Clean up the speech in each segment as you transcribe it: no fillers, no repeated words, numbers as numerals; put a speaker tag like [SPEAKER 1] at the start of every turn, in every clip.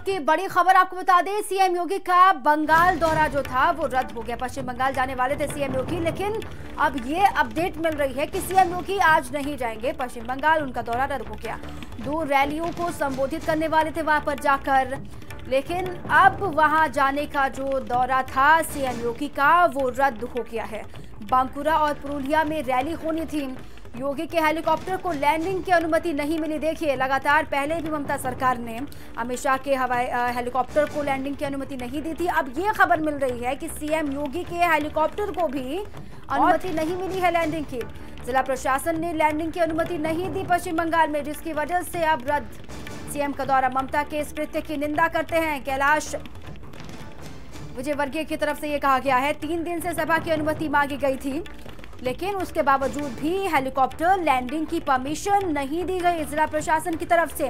[SPEAKER 1] की बड़ी खबर आपको बता दें, सीएम योगी का बंगाल दौरा जो था वो रद्द हो गया। पश्चिम बंगाल जाने वाले थे सीएम योगी, लेकिन अब ये अपडेट मिल रही है कि सीएम योगी आज नहीं जाएंगे पश्चिम बंगाल, उनका दौरा रद्द हो गया। 2 रैलियों को संबोधित करने वाले थे वहां पर जाकर, लेकिन अब वहां जाने का जो दौरा था सीएम योगी का वो रद्द हो गया है। बांकुरा और पुरुलिया में रैली होनी थी। योगी के हेलीकॉप्टर को लैंडिंग की अनुमति नहीं मिली। देखिए, लगातार पहले भी ममता सरकार ने अमित शाह के हवाई हेलीकॉप्टर को लैंडिंग की अनुमति नहीं दी थी। अब ये खबर मिल रही है कि सीएम योगी के हेलीकॉप्टर को भी अनुमति नहीं मिली है लैंडिंग की। जिला प्रशासन ने लैंडिंग की अनुमति नहीं दी पश्चिम बंगाल में, जिसकी वजह से अब रद्द। सीएम का दौरा, ममता के इस कृत्य की निंदा करते हैं कैलाश विजयवर्गीय की तरफ से ये कहा गया है 3 दिन से सभा की अनुमति मांगी गई थी, लेकिन उसके बावजूद भी हेलीकॉप्टर लैंडिंग की परमिशन नहीं दी गई जिला प्रशासन की तरफ से।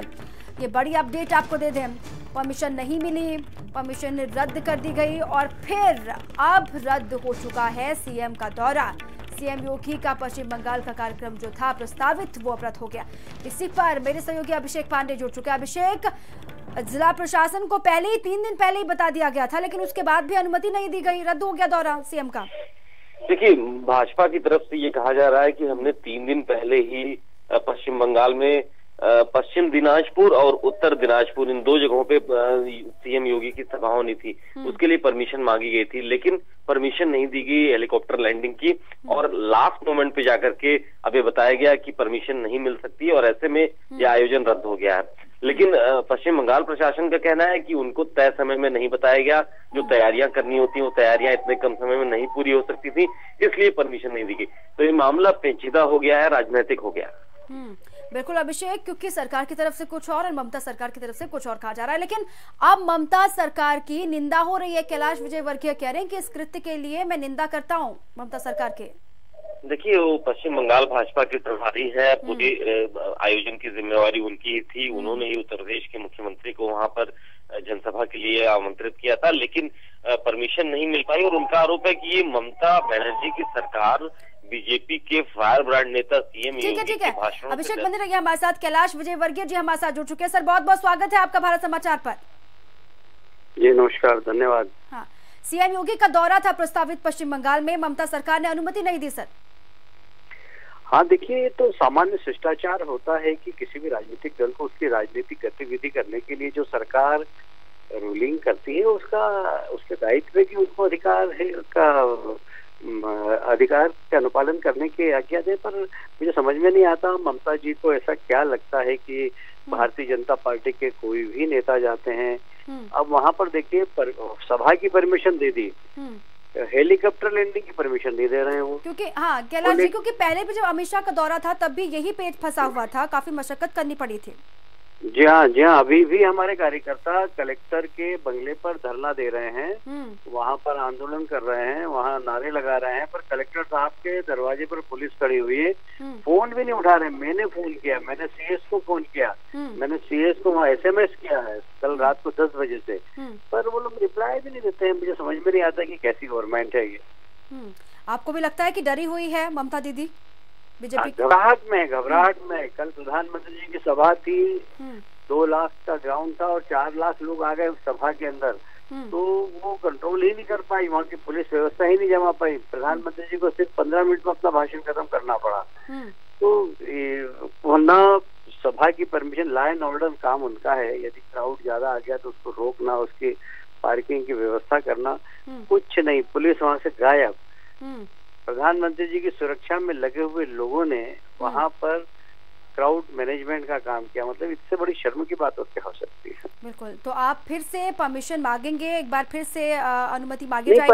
[SPEAKER 1] ये बड़ी अपडेट आपको दे दें, परमिशन नहीं मिली, परमिशन रद्द कर दी गई और फिर अब रद्द हो चुका है सीएम का दौरा। सीएम योगी का पश्चिम बंगाल का कार्यक्रम जो था प्रस्तावित वो रद्द हो गया। इसी पर मेरे सहयोगी अभिषेक पांडे जुड़ चुके हैं। अभिषेक, जिला प्रशासन को पहले ही 3 दिन पहले ही बता दिया गया था, लेकिन उसके बाद भी अनुमति नहीं दी गई, रद्द हो गया दौरा सीएम का।
[SPEAKER 2] देखिए, भाजपा की तरफ से ये कहा जा रहा है कि हमने 3 दिन पहले ही पश्चिम बंगाल में पश्चिम दिनाजपुर और उत्तर दिनाजपुर इन 2 जगहों पे सीएम योगी की सभा होनी थी, उसके लिए परमिशन मांगी गई थी, लेकिन परमिशन नहीं दी गई हेलीकॉप्टर लैंडिंग की। और लास्ट मोमेंट पे जाकर के अब ये बताया गया कि परमिशन नहीं मिल सकती और ऐसे में यह आयोजन रद्द हो गया है। लेकिन पश्चिम बंगाल प्रशासन का कहना है कि उनको तय समय में नहीं बताया गया, जो तैयारियां करनी होती हैं वो तैयारियां इतने कम समय में नहीं पूरी हो सकती थी, इसलिए परमिशन नहीं दी गई। तो ये मामला पेचीदा हो गया है, राजनीतिक हो गया।
[SPEAKER 1] बिल्कुल अभिषेक, क्योंकि सरकार की तरफ से कुछ और ममता सरकार की तरफ से कुछ और कहा जा रहा है, लेकिन अब ममता सरकार की निंदा हो रही है। कैलाश विजयवर्गीय कह रहे हैं कि इस कृत्य के लिए मैं निंदा करता हूं ममता सरकार के।
[SPEAKER 2] देखिए, वो पश्चिम बंगाल भाजपा की प्रभारी है, पूरी आयोजन की जिम्मेवारी उनकी ही थी। उन्होंने ही उत्तर प्रदेश के मुख्यमंत्री को वहां पर जनसभा के लिए आमंत्रित किया था, लेकिन परमिशन नहीं मिल पाई। और उनका आरोप है कि ये ममता बनर्जी की सरकार बीजेपी के फायर ब्रांड नेता सीएम योगी के भाषणों।
[SPEAKER 1] अभिषेक बने रहिए हमारे साथ। कैलाश विजयवर्गीय जी हमारे साथ जुड़ चुके हैं। सर, बहुत बहुत स्वागत है आपका भारत समाचार पर।
[SPEAKER 3] जी नमस्कार, धन्यवाद।
[SPEAKER 1] हाँ, सीएम योगी का दौरा था प्रस्तावित पश्चिम बंगाल में, ममता सरकार ने अनुमति नहीं दी सर।
[SPEAKER 3] हाँ देखिए, ये तो सामान्य शिष्टाचार होता है कि किसी भी राजनीतिक दल को उसकी राजनीतिक गतिविधि करने के लिए जो सरकार रूलिंग करती है उसके दायित्व की उनको अधिकार है, उसका अधिकार के अनुपालन करने की आज्ञा दे। पर मुझे समझ में नहीं आता ममता जी को ऐसा क्या लगता है कि भारतीय जनता पार्टी के कोई भी नेता जाते हैं। अब वहां पर देखिए, सभा की परमिशन दे दी, हेलीकॉप्टर लैंडिंग की परमिशन नहीं दे रहे हैं वो।
[SPEAKER 1] क्योंकि हाँ कैलाश जी, क्योंकि पहले भी जब अमित शाह का दौरा था तब भी यही पेच फंसा हुआ था, काफी मशक्कत करनी पड़ी थी।
[SPEAKER 3] जी हाँ, अभी भी हमारे कार्यकर्ता कलेक्टर के बंगले पर धरना दे रहे हैं, वहाँ पर आंदोलन कर रहे हैं, वहाँ नारे लगा रहे हैं, पर कलेक्टर साहब के दरवाजे पर पुलिस खड़ी हुई है, फोन भी नहीं उठा रहे। मैंने फोन किया, मैंने सीएस को फोन किया, मैंने सीएस को वहाँ SMS किया है कल रात को 10 बजे से, पर वो लोग रिप्लाई भी नहीं देते हैं। मुझे समझ में नहीं आता कि कैसी गवर्नमेंट है ये।
[SPEAKER 1] आपको भी लगता है कि डरी हुई है ममता दीदी बीजेपी?
[SPEAKER 3] घबराहट में कल प्रधानमंत्री जी की सभा थी, 2 लाख का ग्राउंड था और 4 लाख लोग आ गए उस सभा के अंदर, तो वो कंट्रोल ही नहीं कर पाई, वहाँ की पुलिस व्यवस्था ही नहीं जमा पाई। प्रधानमंत्री जी को सिर्फ 15 मिनट में अपना भाषण खत्म करना पड़ा। तो वरना सभा की परमिशन, लॉ एंड ऑर्डर काम उनका है, यदि क्राउड ज्यादा आ गया तो उसको रोकना, उसकी पार्किंग की व्यवस्था करना, कुछ नहीं, पुलिस वहाँ से गायब। प्रधानमंत्री जी की सुरक्षा में लगे हुए लोगों ने वहां पर क्राउड मैनेजमेंट का काम किया। मतलब इससे बड़ी शर्म की बात और क्या हो सकती है।
[SPEAKER 1] बिल्कुल, तो आप फिर से परमिशन मांगेंगे, एक बार फिर से अनुमति मांगी जाएगी?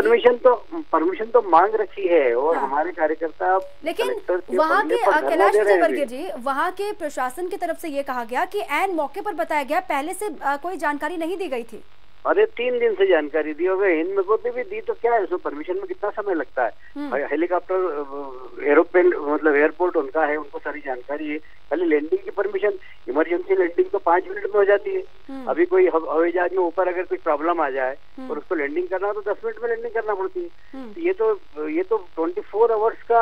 [SPEAKER 3] परमिशन तो मांग रखी है और हमारे कार्यकर्ता,
[SPEAKER 1] लेकिन वहाँ के कैलाश विजयवर्गीय जी, वहाँ के प्रशासन की तरफ से ये कहा गया कि ऐन मौके पर बताया गया, पहले से कोई जानकारी नहीं दी गई थी।
[SPEAKER 3] अरे 3 दिन से जानकारी दी होगी, हिंद में भी दी तो क्या है, उसमें परमिशन में कितना समय लगता है। हेलीकॉप्टर एरोप्लेन मतलब एयरपोर्ट उनका है, उनको सारी जानकारी है। खाली लैंडिंग की परमिशन, इमरजेंसी लैंडिंग तो 5 मिनट में हो जाती है। अभी कोई हवाई जहाज में ऊपर अगर कुछ प्रॉब्लम आ जाए और उसको लैंडिंग करना हो तो 10 मिनट में लैंडिंग करना पड़ती है। ये तो 24 आवर्स का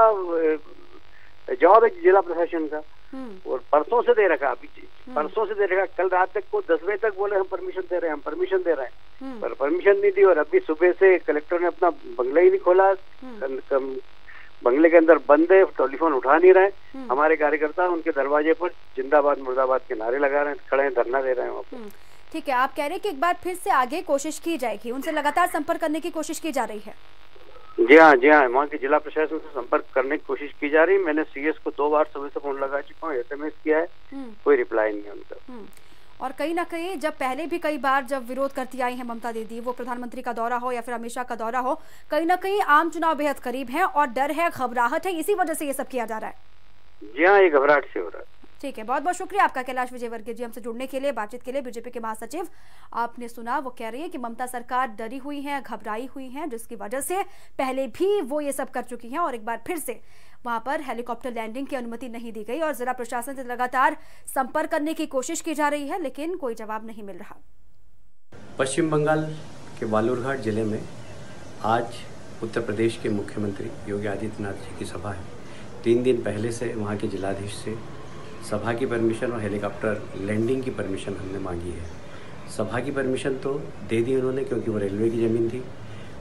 [SPEAKER 3] जॉब है जिला प्रशासन का। और परसों से दे रखा, अभी परसों से दे रखा, कल रात तक को 10 बजे तक बोले हम परमिशन दे रहे हैं, पर परमिशन नहीं दी। और अभी सुबह से कलेक्टर ने अपना बंगला ही नहीं खोला, बंगले के अंदर बंद है, टेलीफोन उठा नहीं रहे। हमारे कार्यकर्ता उनके दरवाजे पर जिंदाबाद मुर्दाबाद के नारे लगा रहे हैं, खड़े हैं, धरना दे रहे हैं वहाँ पर।
[SPEAKER 1] ठीक है, आप कह रहे हैं कि एक बार फिर से आगे कोशिश की जाएगी, उनसे लगातार संपर्क करने की कोशिश की जा रही है।
[SPEAKER 3] जी हाँ, वहाँ के जिला प्रशासन से संपर्क करने की कोशिश की जा रही है। मैंने सीएस को 2 बार सुबह से फोन लगा चुका हूँ, SMS किया है, कोई रिप्लाई नहीं है उनका।
[SPEAKER 1] और कहीं ना कहीं जब पहले भी कई बार जब विरोध करती आई हैं ममता दीदी, वो प्रधानमंत्री का दौरा हो या फिर अमित शाह का दौरा हो, कहीं ना कहीं आम चुनाव बेहद करीब है और डर है, घबराहट है, इसी वजह से ये सब किया जा रहा है।
[SPEAKER 3] जी हाँ, ये घबराहट से हो रहा है।
[SPEAKER 1] ठीक है, बहुत बहुत शुक्रिया आपका कैलाश विजयवर्गीय जी हमसे जुड़ने के लिए, बातचीत के लिए। बीजेपी के महासचिव आपने सुना, वो कह रही है कि ममता सरकार डरी हुई है, घबराई हुई है, जिसकी वजह से पहले भी वो ये सब कर चुकी हैं और एक बार फिर से वहां पर हेलीकॉप्टर लैंडिंग की अनुमति नहीं दी गई और जिला प्रशासन से लगातार संपर्क करने की कोशिश की जा रही है, लेकिन कोई जवाब नहीं मिल रहा।
[SPEAKER 4] पश्चिम बंगाल के बालूरघाट जिले में आज उत्तर प्रदेश के मुख्यमंत्री योगी आदित्यनाथ जी की सभा है। 3 दिन पहले से वहाँ के जिलाधीश से सभा की परमिशन और हेलीकॉप्टर लैंडिंग की परमिशन हमने मांगी है। सभा की परमिशन तो दे दी उन्होंने क्योंकि वो रेलवे की ज़मीन थी,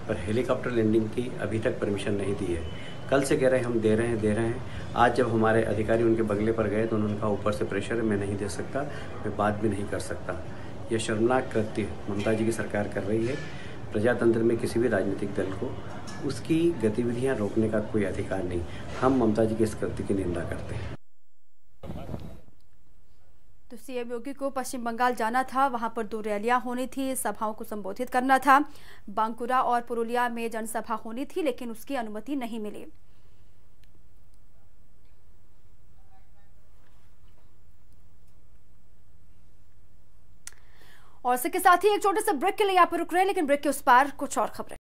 [SPEAKER 4] पर हेलीकॉप्टर लैंडिंग की अभी तक परमिशन नहीं दी है। कल से कह रहे हैं हम दे रहे हैं। आज जब हमारे अधिकारी उनके बंगले पर गए तो उन्होंने कहा ऊपर से प्रेशर है, मैं नहीं दे सकता, मैं बात भी नहीं कर सकता। यह शर्मनाक कृत्य ममता जी की सरकार कर रही है। प्रजातंत्र में किसी भी राजनीतिक दल को उसकी गतिविधियां रोकने का कोई अधिकार नहीं। हम ममता जी के इस कृत्य की निंदा करते हैं।
[SPEAKER 1] तो सीएम योगी को पश्चिम बंगाल जाना था, वहां पर 2 रैलियां होनी थी, सभाओं को संबोधित करना था। बांकुरा और पुरुलिया में जनसभा होनी थी, लेकिन उसकी अनुमति नहीं मिली। और इसके साथ ही एक छोटे से ब्रेक के लिए यहाँ पर रुक रहे हैं, लेकिन ब्रेक के उस पार कुछ और खबरें।